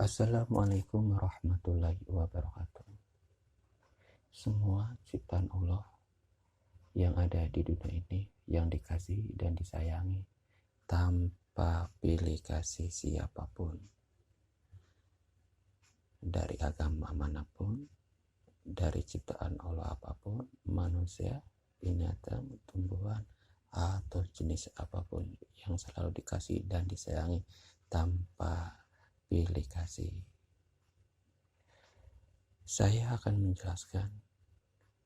Assalamualaikum warahmatullahi wabarakatuh. Semua ciptaan Allah yang ada di dunia ini, yang dikasihi dan disayangi tanpa pilih kasih siapapun, dari agama manapun, dari ciptaan Allah apapun, manusia, binatang, tumbuhan, atau jenis apapun, yang selalu dikasihi dan disayangi tanpa pilih kasih. Saya akan menjelaskan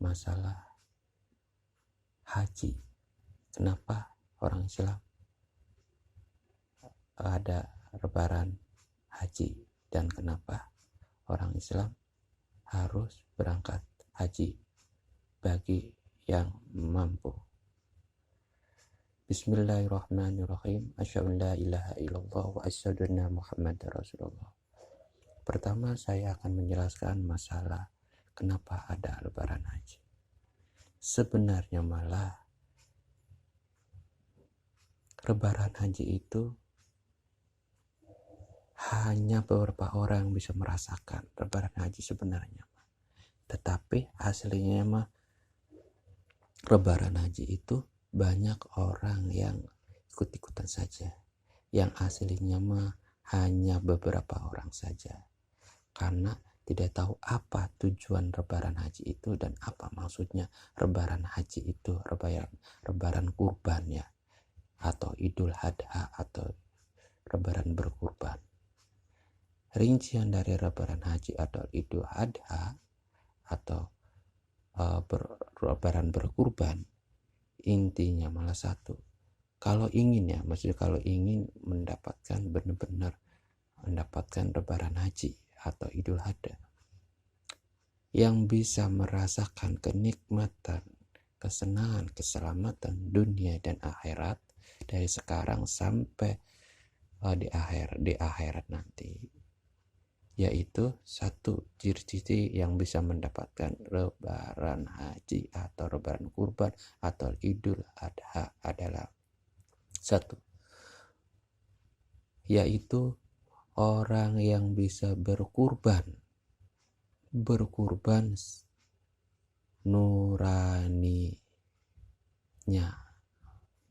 masalah haji. Kenapa orang Islam ada lebaran haji, dan kenapa orang Islam harus berangkat haji bagi yang mampu. Bismillahirrahmanirrahim. Asyhadu an la ilaha illallah wa asyhadu anna Muhammadar Rasulullah. Pertama, saya akan menjelaskan masalah kenapa ada lebaran haji. Sebenarnya malah lebaran haji itu hanya beberapa orang bisa merasakan lebaran haji sebenarnya. Tetapi aslinya mah lebaran haji itu banyak orang yang ikut-ikutan saja. Yang aslinya mah hanya beberapa orang saja. Karena tidak tahu apa tujuan lebaran haji itu dan apa maksudnya lebaran haji itu, lebaran kurban ya, atau idul adha atau lebaran berkurban. Rincian dari lebaran haji atau idul adha atau lebaran berkurban, intinya malah satu. Kalau ingin ya, maksudnya kalau ingin mendapatkan benar-benar mendapatkan lebaran haji atau idul adha, yang bisa merasakan kenikmatan, kesenangan, keselamatan dunia dan akhirat dari sekarang sampai di akhirat nanti, yaitu satu ciri-ciri yang bisa mendapatkan lebaran haji atau lebaran kurban atau idul adha adalah satu, yaitu orang yang bisa berkurban nuraninya,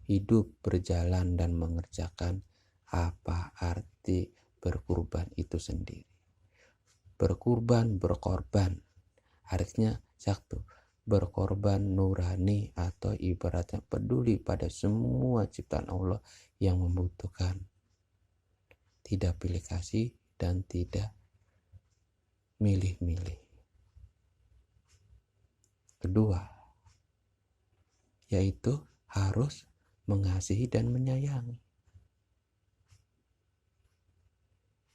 hidup, berjalan dan mengerjakan apa arti berkurban itu sendiri. Berkorban artinya satu, berkorban nurani atau ibaratnya peduli pada semua ciptaan Allah yang membutuhkan, tidak pilih kasih dan tidak milih-milih. Kedua, yaitu harus mengasihi dan menyayangi.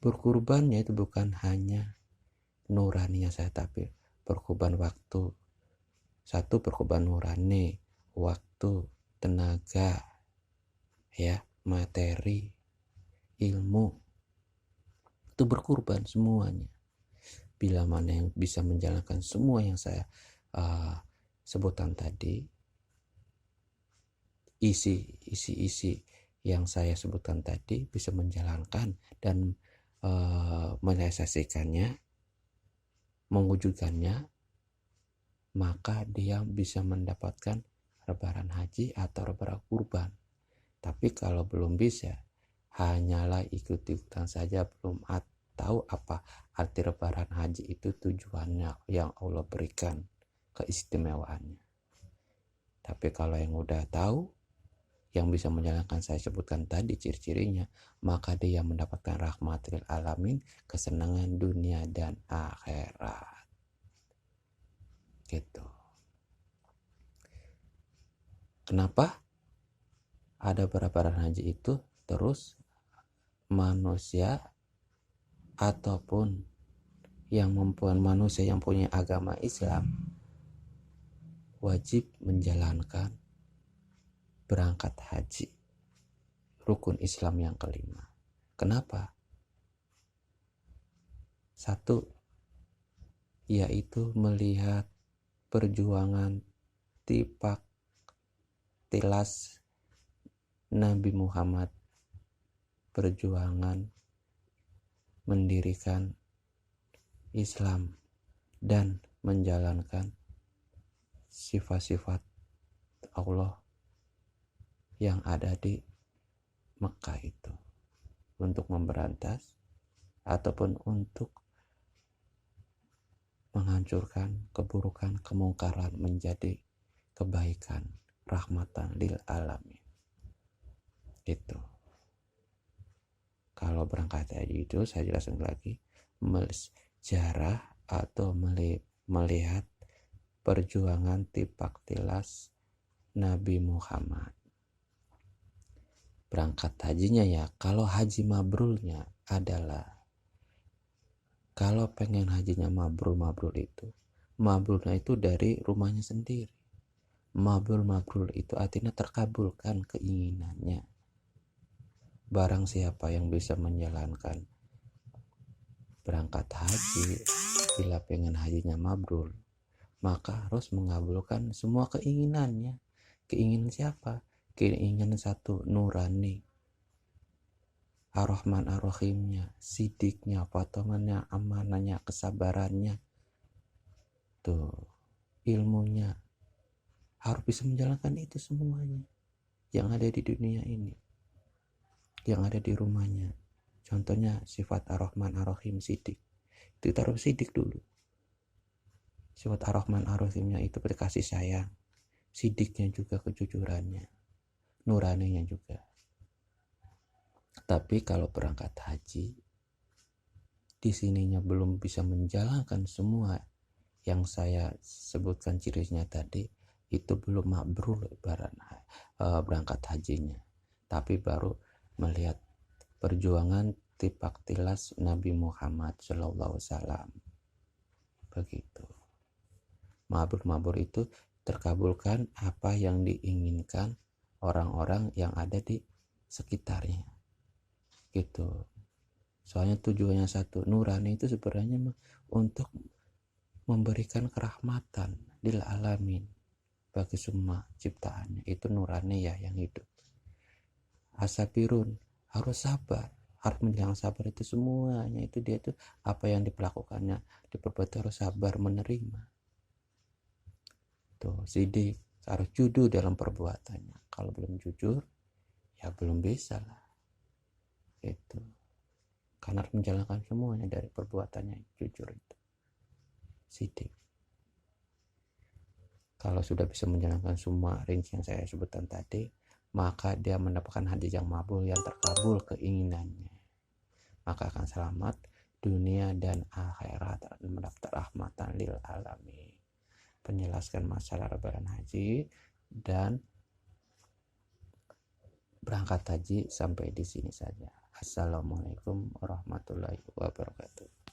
Berkurbannya itu bukan hanya nuraninya saya, tapi berkorban waktu. Satu, berkorban nurani, waktu, tenaga, ya, materi, ilmu. Itu berkorban semuanya. Bila mana yang bisa menjalankan semua yang saya sebutkan tadi, isi yang saya sebutkan tadi, bisa menjalankan dan merealisasikannya, mewujudkannya, maka dia bisa mendapatkan lebaran haji atau lebaran kurban. Tapi kalau belum bisa, hanyalah ikut-ikutan saja, belum tahu apa arti lebaran haji itu, tujuannya yang Allah berikan, keistimewaannya. Tapi kalau yang udah tahu, yang bisa menjalankan saya sebutkan tadi ciri-cirinya, maka dia mendapatkan rahmatil alamin, kesenangan dunia dan akhirat. Gitu. Kenapa ada lebaran haji itu? Terus manusia ataupun yang mempunyai manusia yang punya agama Islam wajib menjalankan berangkat haji, rukun Islam yang kelima. Kenapa? Satu, yaitu melihat perjuangan tipak tilas Nabi Muhammad, perjuangan mendirikan Islam dan menjalankan sifat-sifat Allah yang ada di Mekah itu, untuk memberantas ataupun untuk menghancurkan keburukan, kemungkaran menjadi kebaikan, rahmatan lil alamin. Itu. Kalau berangkat haji itu saya jelaskan lagi, sejarah atau melihat perjuangan tipak tilas Nabi Muhammad. Berangkat hajinya ya, kalau haji mabrurnya adalah, kalau pengen hajinya mabrur itu, mabrurnya itu dari rumahnya sendiri. Mabrur itu artinya terkabulkan keinginannya. Barang siapa yang bisa menjalankan berangkat haji, bila pengen hajinya mabrur, maka harus mengabulkan semua keinginannya. Keinginan siapa? Keinginan satu, nurani, Ar-Rahman Ar-Rahimnya, sidiknya, potongannya, amanahnya, kesabarannya, tuh, ilmunya. Harus bisa menjalankan itu semuanya yang ada di dunia ini, yang ada di rumahnya. Contohnya sifat Ar-Rahman Ar-Rahim, sidik. Itu taruh sidik dulu. Sifat Ar-Rahman Ar-Rahimnya itu berkasih sayang, sidiknya juga kejujurannya, nuraninya juga. Tapi kalau berangkat haji, di sininya belum bisa menjalankan semua yang saya sebutkan cirinya tadi, itu belum mabrur berangkat hajinya. Tapi baru melihat perjuangan tipak tilas Nabi Muhammad SAW. Begitu. Mabrur itu terkabulkan apa yang diinginkan orang-orang yang ada di sekitarnya. Gitu. Soalnya tujuannya satu, nurani itu sebenarnya untuk memberikan kerahmatan lil alamin bagi semua ciptaannya. Itu nurani ya, yang hidup. Asabirun, harus sabar, harus menjalankan sabar itu semuanya. Itu dia tuh apa yang diperlakukannya, diperbuat harus sabar menerima. Tuh, sidik, harus jujur dalam perbuatannya. Kalau belum jujur, ya belum bisa lah. Itu. Karena harus menjalankan semuanya dari perbuatannya, jujur itu. Sidik. Kalau sudah bisa menjalankan semua rinci yang saya sebutkan tadi, maka dia mendapatkan haji yang mabrur, yang terkabul keinginannya. Maka akan selamat dunia dan akhirat, dan mendapat rahmatan lil alamin. Penjelaskan masalah lebaran haji dan berangkat haji sampai di sini saja. Assalamualaikum warahmatullahi wabarakatuh.